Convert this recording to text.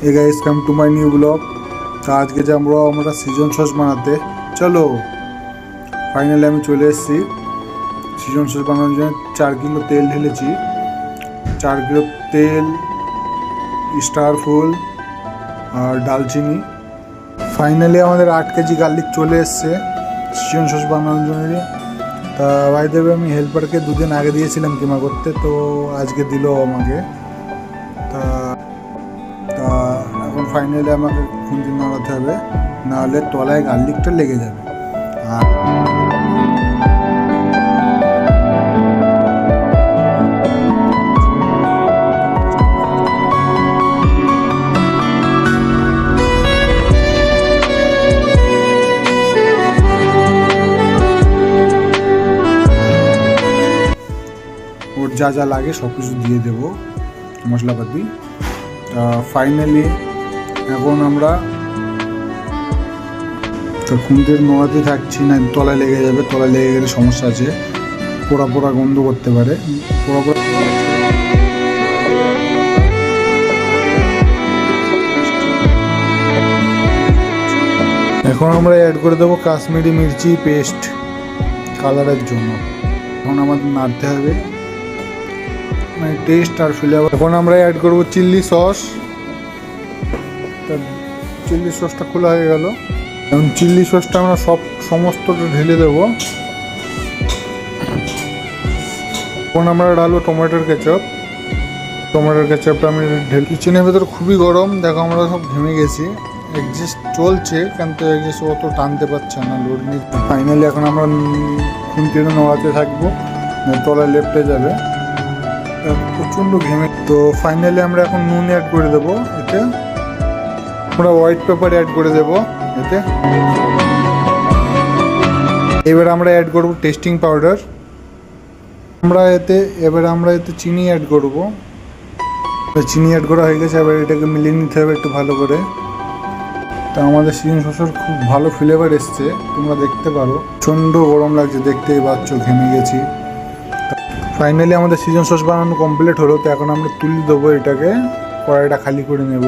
Hey guys come to my new blog. तो आज के আমরা সিজন সস বানাতে চলো। ফাইনালি আমি চলে এসেছি সিজন সস বানানোর জন্য। 4 কিলো তেল ঢেলেছি, 4 কিলো তেল, স্টার ফুল আর ডালচিনি। ফাইনালি আমাদের 8 কেজি গার্লিক চলে এসছে সিজন সস বানানোর জন্য। তা ভাই দেবে আমি হেল্পারকে 2 দিন আগে দিয়েছিলাম কিমা করতে, তো আজকে দিল আমাকে। তা এখন ফাইনালি আমাকে খুন্তি নাড়াতে হবে, নাহলে তলায় গার্লিকটা লেগে যাবে। আর ওর যা যা লাগে সব কিছু দিয়ে দেবো মশলাপাতি। ফাইনালি এখন আমরা খুন্তির নোড়াতে থাকছি না, তলায় লেগে যাবে। তলায় লেগে গেলে সমস্যা আছে, পোড়া পোড়া গন্ধ করতে পারে। পোড়া পোড়া এখন আমরা অ্যাড করে দেবো কাশ্মীরি মির্চি পেস্ট কালারের জন্য। এখন আমাদের নাড়তে হবে, মানে টেস্ট আর ফ্লেভার। এখন আমরা অ্যাড করবো চিলি সস। চিলি সসটা খোলা হয়ে গেল। এখন চিলি সসটা আমরা সমস্তটা ঢেলে দেবো। এখন আমরা ঢালবো টমেটোর কেচাপ। টমেটোর কেচাপটা আমি ঢেলে। কিচেনের ভেতর খুবই গরম, দেখো আমরা সব ঘেমে গেছি। অ্যাডজাস্ট চলছে, কিন্তু অ্যাডজাস্ট অত টানতে পারছে না, লোড নিয়ে। ফাইনালি এখন আমরা খুন্তিতে নোড়াতে থাকবো, তলায় লেপটে যাবে, প্রচণ্ড ঘেমে। তো ফাইনালি আমরা এখন নুন অ্যাড করে দেবো এতে। আমরা হোয়াইট পেপার অ্যাড করে দেবো এতে। এবার আমরা অ্যাড করব টেস্টিং পাউডার। এবার আমরা এতে চিনি অ্যাড করব। চিনি অ্যাড করা হয়ে গেছে, এবার এটাকে মিলিয়ে নিতে হবে একটু ভালো করে। তো আমাদের সিজন সসের খুব ভালো ফ্লেভার এসছে, তোমরা দেখতে পারো। প্রচণ্ড গরম লাগছে, দেখতেই পাচ্ছ, ঘেমে গেছি। ফাইনালি আমাদের সিজন সস বানানো কমপ্লিট হলো। তো এখন আমরা তুলে দেবো এটাকে, কড়াইটা খালি করে নেব।